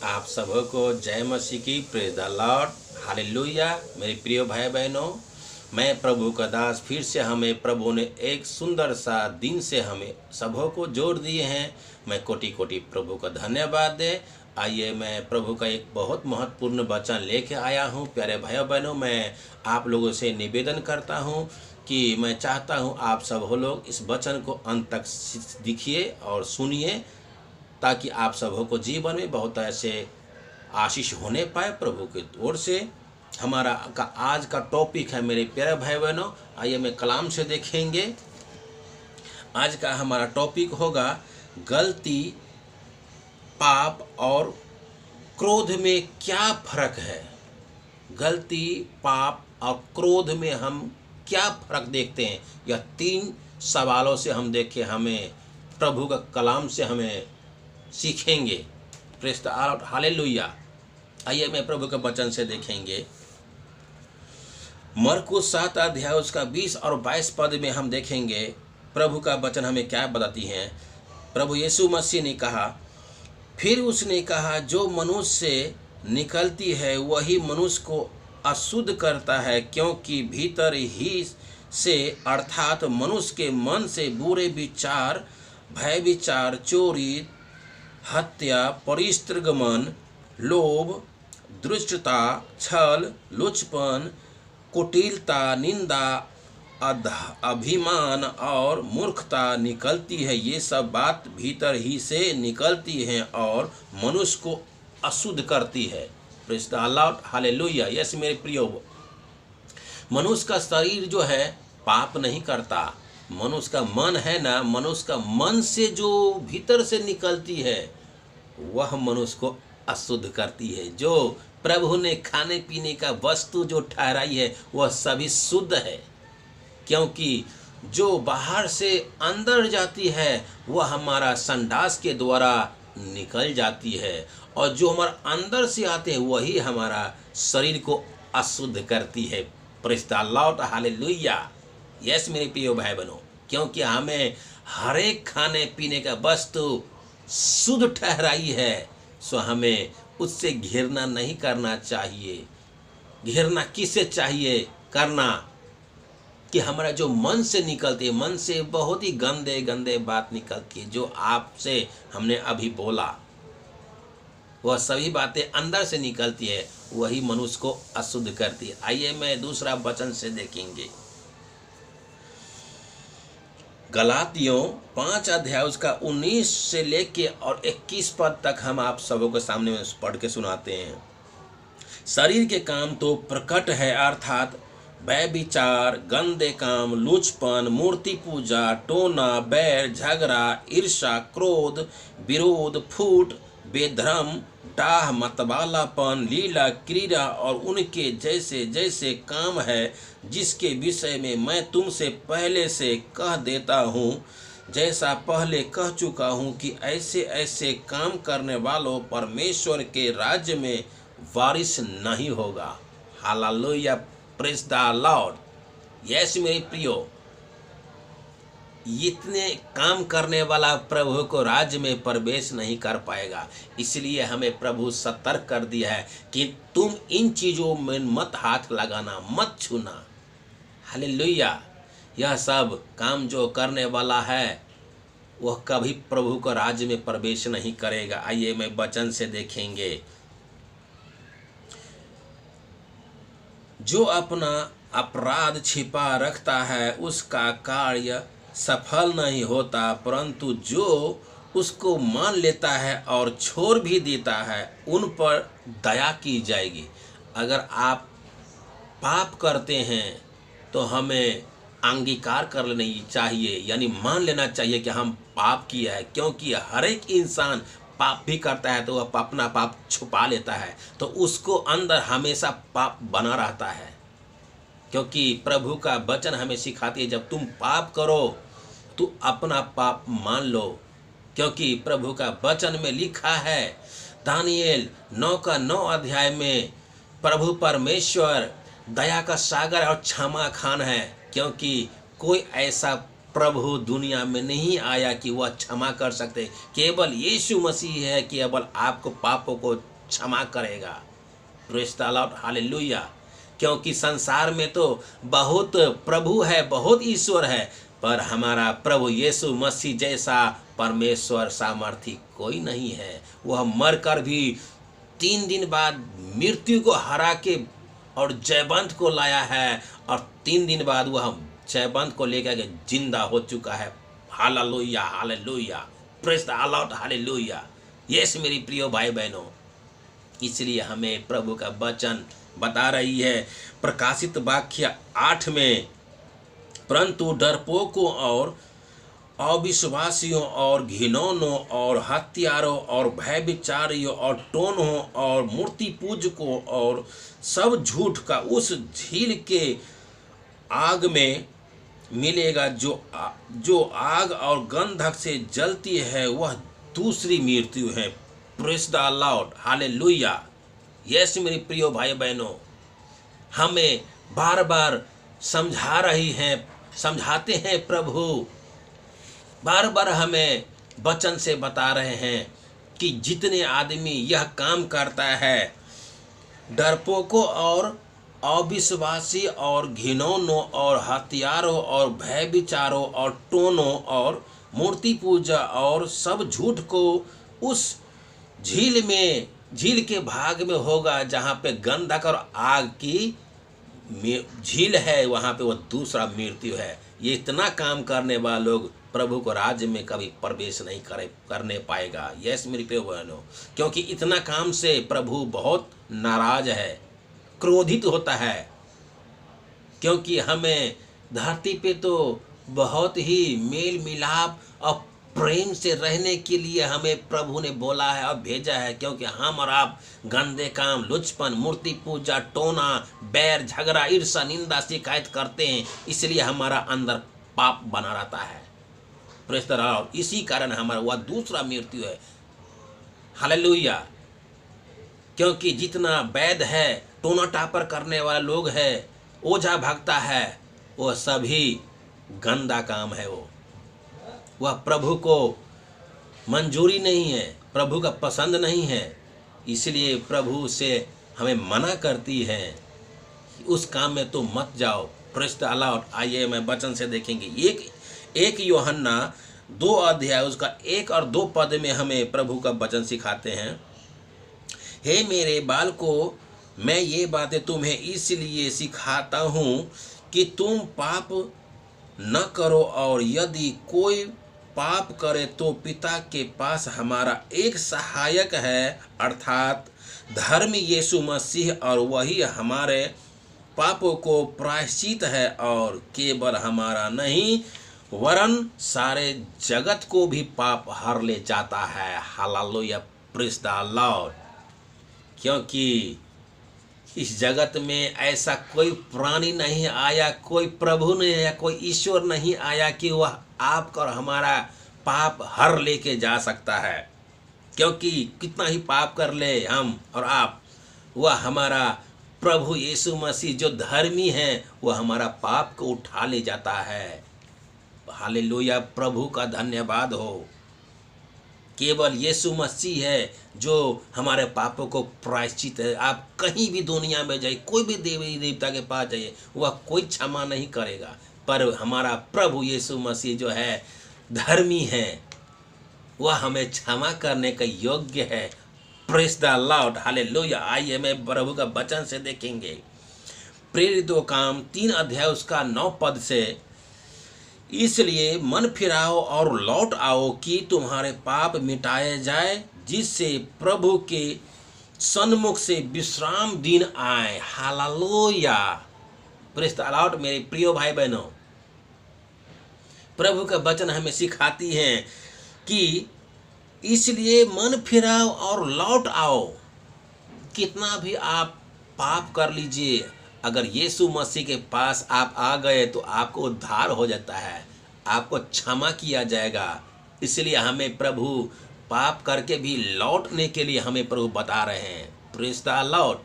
आप सबको जय मसीह की, प्रेज द लॉर्ड, हालेलुया। मेरे प्रिय भाई बहनों, मैं प्रभु का दास, फिर से हमें प्रभु ने एक सुंदर सा दिन से हमें सबों को जोड़ दिए हैं। मैं कोटि कोटि प्रभु का धन्यवाद दे। आइए, मैं प्रभु का एक बहुत महत्वपूर्ण वचन लेके आया हूँ। प्यारे भाई बहनों, मैं आप लोगों से निवेदन करता हूँ कि मैं चाहता हूँ आप सब लोग इस वचन को अंत तक देखिए और सुनिए, ताकि आप सबों को जीवन में बहुत ऐसे आशीष होने पाए प्रभु की ओर से। हमारा आज का टॉपिक है मेरे प्यारे भाई बहनों, आइए मैं कलाम से देखेंगे। आज का हमारा टॉपिक होगा गलती, पाप और क्रोध में क्या फर्क है। गलती, पाप और क्रोध में हम क्या फर्क देखते हैं, यह 3 सवालों से हम देखें, हमें प्रभु का कलाम से हमें सीखेंगे। Praise the Lord, hallelujah. आइए मैं प्रभु के वचन से देखेंगे। मरकुस 7 अध्याय उसका 20 और 22 पद में हम देखेंगे प्रभु का वचन हमें क्या बताती हैं। प्रभु यीशु मसीह ने कहा, फिर उसने कहा, जो मनुष्य से निकलती है वही मनुष्य को अशुद्ध करता है, क्योंकि भीतर ही से अर्थात मनुष्य के मन से बुरे विचार, भय विचार, चोरी, हत्या, परिस्त्रगमन, लोभ, दुष्टता, छल, लुचपन, कुटिलता, निंदा, अभिमान और मूर्खता निकलती है। ये सब बात भीतर ही से निकलती है और मनुष्य को अशुद्ध करती है। Praise the Lord, hallelujah. Yes मेरे प्रियो, मनुष्य का शरीर जो है पाप नहीं करता, मनुष्य का मन है ना, मनुष्य का मन से जो भीतर से निकलती है वह मनुष्य को अशुद्ध करती है। जो प्रभु ने खाने पीने का वस्तु जो ठहराई है वह सभी शुद्ध है, क्योंकि जो बाहर से अंदर जाती है वह हमारा संडास के द्वारा निकल जाती है, और जो हमारा अंदर से आते हैं वही हमारा शरीर को अशुद्ध करती है। Praise the Lord, hallelujah. Yes मेरे प्रिय भाई बहनों, क्योंकि हमें हर एक खाने पीने का वस्तु शुद्ध ठहराई है, सो हमें उससे घृणा नहीं करना चाहिए। घृणा किससे चाहिए करना? कि हमारा जो मन से निकलती है, मन से बहुत ही गंदे गंदे बात निकलती है, जो आपसे हमने अभी बोला, वह सभी बातें अंदर से निकलती है, वही मनुष्य को अशुद्ध करती है। आइए मैं दूसरा वचन से देखेंगे। गलातियों 5 अध्याय उसका 19 से लेके और 21 पद तक हम आप सबों के सामने में पढ़ के सुनाते हैं। शरीर के काम तो प्रकट है, अर्थात व्यभिचार, गंदे काम, लुचपन, मूर्ति पूजा, टोना, बैर, झगड़ा, ईर्ष्या, क्रोध, विरोध, फूट, बेधर्म, डाह, मतवालापन, लीला, क्रीड़ा और उनके जैसे जैसे काम है, जिसके विषय में मैं तुमसे पहले से कह देता हूँ, जैसा पहले कह चुका हूँ कि ऐसे ऐसे काम करने वालों परमेश्वर के राज्य में वारिस नहीं होगा। Hallelujah, praise the Lord. Yes मेरे प्रियो, इतने काम करने वाला प्रभु को राज्य में प्रवेश नहीं कर पाएगा। इसलिए हमें प्रभु सतर्क कर दिया है कि तुम इन चीज़ों में मत हाथ लगाना, मत छूना। हालेलुया। यह सब काम जो करने वाला है वह कभी प्रभु को राज्य में प्रवेश नहीं करेगा। आइए मैं वचन से देखेंगे। जो अपना अपराध छिपा रखता है उसका कार्य सफल नहीं होता, परंतु जो उसको मान लेता है और छोड़ भी देता है उन पर दया की जाएगी। अगर आप पाप करते हैं तो हमें अंगीकार कर लेना चाहिए, यानी मान लेना चाहिए कि हम पाप किया है, क्योंकि हर एक इंसान पाप भी करता है तो वह अपना पाप छुपा लेता है, तो उसको अंदर हमेशा पाप बना रहता है। क्योंकि प्रभु का वचन हमें सिखाती है, जब तुम पाप करो तो अपना पाप मान लो, क्योंकि प्रभु का वचन में लिखा है, दानियेल 9 अध्याय में, प्रभु परमेश्वर दया का सागर और क्षमा खान है, क्योंकि कोई ऐसा प्रभु दुनिया में नहीं आया कि वह क्षमा कर सकते। केवल यीशु मसीह है केवल आपको पापों को क्षमा करेगा। Praise the Lord, hallelujah. क्योंकि संसार में तो बहुत प्रभु है, बहुत ईश्वर है, पर हमारा प्रभु यीशु मसीह जैसा परमेश्वर सामर्थी कोई नहीं है। वह मरकर भी 3 दिन बाद मृत्यु को हरा के और जयवंत को लाया है, और 3 दिन बाद वह जयवंत को लेकर के जिंदा हो चुका है। Hallelujah, hallelujah, praise the Lord, hallelujah. Yes मेरी प्रिय भाई बहनों, इसलिए हमें प्रभु का वचन बता रही है प्रकाशित वाक्य 8 में, परंतु डरपोकों और अविश्वासियों और घिनौनों और हत्यारों और भयविचारियों और टोनों और मूर्ति पूजकों और सब झूठ का उस झील के आग में मिलेगा जो आग और गंधक से जलती है। वह दूसरी मृत्यु है। Praise the Lord, hallelujah. Yes मेरे प्रिय भाई बहनों, हमें बार बार समझाते हैं प्रभु, बार बार हमें वचन से बता रहे हैं कि जितने आदमी यह काम करता है, डरपोकों और अविश्वासी और घिनौनों और हत्यारों और भयविचारों और टोनों और मूर्ति पूजा और सब झूठ को उस झील के भाग में होगा जहाँ पे गंधक और आग की झील है, वहाँ पे वो दूसरा मृत्यु है। ये इतना काम करने वाले लोग प्रभु को राज्य में कभी प्रवेश नहीं करने पाएगा। यस मेरी प्रिय बहनों, क्योंकि इतना काम से प्रभु बहुत नाराज है, क्रोधित होता है। क्योंकि हमें धरती पे तो बहुत ही मेल मिलाप और प्रेम से रहने के लिए हमें प्रभु ने बोला है और भेजा है। क्योंकि हम और आप गंदे काम, लुचपन, मूर्ति पूजा, टोना, बैर, झगड़ा, ईर्ष्या, निंदा, शिकायत करते हैं, इसलिए हमारा अंदर पाप बना रहता है। प्रेज़ द लॉर्ड, इसी कारण हमारा वह दूसरा मृत्यु है। हालेलुया। क्योंकि जितना वैद है, टोना टापर करने वाले लोग है, ओझा भगता है, वो सभी गंदा काम है। वह प्रभु को मंजूरी नहीं है, प्रभु का पसंद नहीं है। इसलिए प्रभु से हमें मना करती है कि उस काम में तो मत जाओ। Praise the Lord. आइए मैं वचन से देखेंगे। एक यूहन्ना 2 अध्याय उसका 1 और 2 पद में हमें प्रभु का वचन सिखाते हैं। हे मेरे बालकों, मैं ये बातें तुम्हें इसलिए सिखाता हूँ कि तुम पाप न करो, और यदि कोई पाप करे तो पिता के पास हमारा एक सहायक है, अर्थात धर्मी यीशु मसीह, और वही हमारे पापों को प्रायश्चित है, और केवल हमारा नहीं वरन सारे जगत को भी पाप हर ले जाता है। Hallelujah, praise the Lord. क्योंकि इस जगत में ऐसा कोई प्राणी नहीं आया, कोई प्रभु नहीं आया, कोई ईश्वर नहीं आया कि वह आपका और हमारा पाप हर लेके जा सकता है। क्योंकि कितना ही पाप कर ले हम और आप, वह हमारा प्रभु यीशु मसीह जो धर्मी है, वह हमारा पाप को उठा ले जाता है। हालेलुया, प्रभु का धन्यवाद हो। केवल यीशु मसीह है जो हमारे पापों को प्रायश्चित है। आप कहीं भी दुनिया में जाइए, कोई भी देवी देवता के पास जाइए, वह कोई क्षमा नहीं करेगा, पर हमारा प्रभु यीशु मसीह जो है धर्मी है, वह हमें क्षमा करने का योग्य है। Praise the Lord, hallelujah. आइए मैं प्रभु का वचन से देखेंगे। प्रेरितों काम 3 अध्याय उसका 9 पद से, इसलिए मन फिराओ और लौट आओ कि तुम्हारे पाप मिटाए जाए, जिससे प्रभु के सन्मुख से विश्राम दिन आए। Hallelujah, praise the Lord. मेरे प्रिय भाई बहनों, प्रभु का वचन हमें सिखाती है कि इसलिए मन फिराओ और लौट आओ। कितना भी आप पाप कर लीजिए, अगर यीशु मसीह के पास आप आ गए तो आपको उद्धार हो जाता है, आपको क्षमा किया जाएगा। इसलिए हमें प्रभु पाप करके भी लौटने के लिए हमें प्रभु बता रहे हैं। Praise the Lord.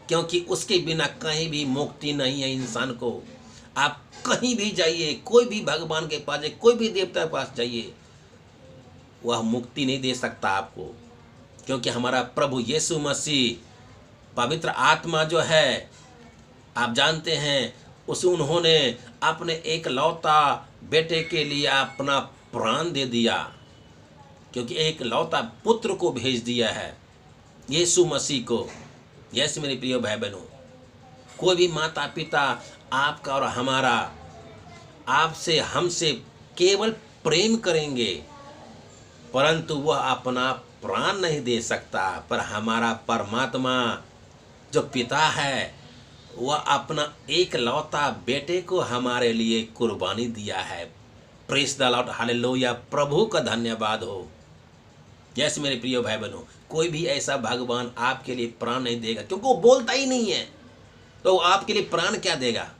क्योंकि उसके बिना कहीं भी मुक्ति नहीं है इंसान को। आप कहीं भी जाइए, कोई भी भगवान के पास जाइए, कोई भी देवता के पास जाइए, वह मुक्ति नहीं दे सकता आपको, क्योंकि हमारा प्रभु यीशु मसीह पवित्र आत्मा जो है, आप जानते हैं, उसे उन्होंने अपने एक लौता बेटे के लिए अपना प्राण दे दिया, क्योंकि एक लौता पुत्र को भेज दिया है, यीशु मसीह को। यस मेरे प्रिय भाई बहनों, कोई भी माता पिता आपका और हमारा आपसे हमसे केवल प्रेम करेंगे, परंतु वह अपना प्राण नहीं दे सकता। पर हमारा परमात्मा जो पिता है, वह अपना एक लौता बेटे को हमारे लिए कुर्बानी दिया है। प्रेज द लॉर्ड, हालेलुया, प्रभु का धन्यवाद हो। यस मेरे प्रिय भाई बहनों, कोई भी ऐसा भगवान आपके लिए प्राण नहीं देगा, क्योंकि वो बोलता ही नहीं है, तो आपके लिए प्राण क्या देगा?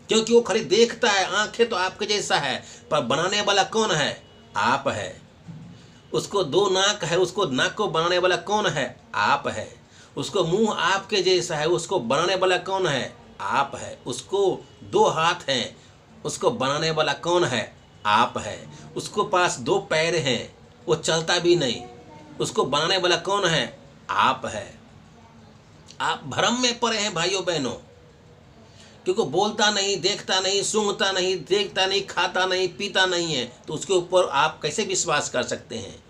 क्योंकि वो खाली देखता है, आंखें तो आपके जैसा है, पर बनाने वाला कौन है? आप है। उसको दो नाक है, उसको नाक को बनाने वाला कौन है? आप है। उसको मुंह आपके जैसा है, उसको बनाने वाला कौन है? आप है। उसको दो हाथ हैं, उसको बनाने वाला कौन है? आप है। उसको पास दो पैर हैं, वो चलता भी नहीं, उसको बनाने वाला कौन है? आप है। आप भ्रम में पड़े हैं भाइयों बहनों, क्योंकि बोलता नहीं, देखता नहीं, सूंघता नहीं, देखता नहीं, खाता नहीं, पीता नहीं है, तो उसके ऊपर आप कैसे विश्वास कर सकते हैं?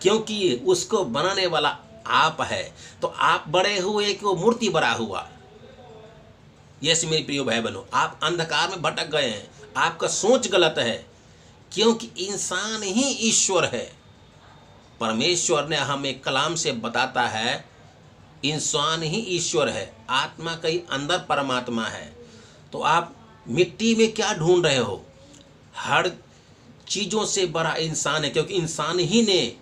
क्योंकि उसको बनाने वाला आप है। तो आप बड़े हुए कि वो मूर्ति बड़ा हुआ? यस मेरे प्रिय भाई बहनों, आप अंधकार में भटक गए हैं, आपका सोच गलत है, क्योंकि इंसान ही ईश्वर है। परमेश्वर ने हमें कलाम से बताता है, इंसान ही ईश्वर है, आत्मा का ही अंदर परमात्मा है। तो आप मिट्टी में क्या ढूंढ रहे हो? हर चीज़ों से बड़ा इंसान है, क्योंकि इंसान ही ने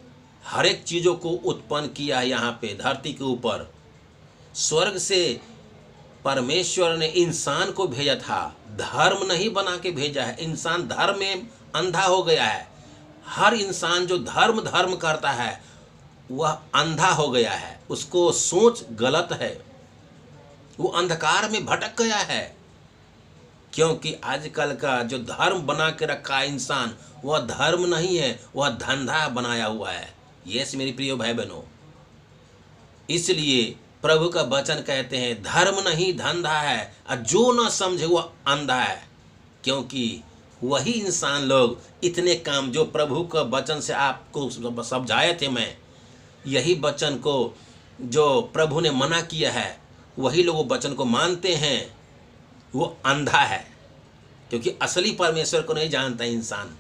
हर एक चीज़ों को उत्पन्न किया है। यहाँ पे धरती के ऊपर स्वर्ग से परमेश्वर ने इंसान को भेजा था, धर्म नहीं बना के भेजा है। इंसान धर्म में अंधा हो गया है। हर इंसान जो धर्म करता है, वह अंधा हो गया है, उसको सोच गलत है, वो अंधकार में भटक गया है। क्योंकि आजकल का जो धर्म बना के रखा है इंसान, वह धर्म नहीं है, वह धंधा बनाया हुआ है। यस मेरी प्रिय भाई बहनों, इसलिए प्रभु का वचन कहते हैं, धर्म नहीं धंधा है, और जो न समझे वह अंधा है। क्योंकि वही इंसान लोग इतने काम जो प्रभु का वचन से आपको समझाए थे, मैं यही वचन को जो प्रभु ने मना किया है, वही लोग वो वचन को मानते हैं, वो अंधा है। क्योंकि असली परमेश्वर को नहीं जानता इंसान।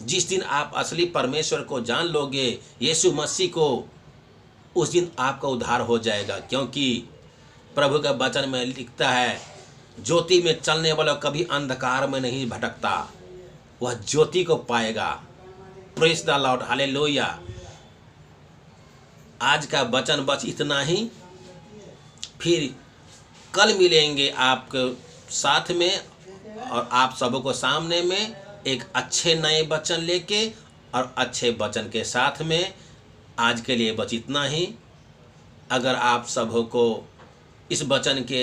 जिस दिन आप असली परमेश्वर को जान लोगे, यीशु मसीह को, उस दिन आपका उद्धार हो जाएगा। क्योंकि प्रभु का वचन में लिखता है, ज्योति में चलने वाला कभी अंधकार में नहीं भटकता, वह ज्योति को पाएगा। Praise the Lord, hallelujah. आज का वचन बस इतना ही, फिर कल मिलेंगे आपके साथ में और आप सबको सामने में एक अच्छे नए वचन लेके और अच्छे वचन के साथ में। आज के लिए बस इतना ही। अगर आप सबको इस वचन के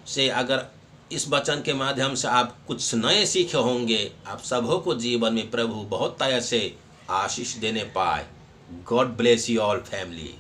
से, अगर इस वचन के माध्यम से आप कुछ नए सीखे होंगे, आप सबको जीवन में प्रभु बहुत तरह से आशीष देने पाए। God bless you all family.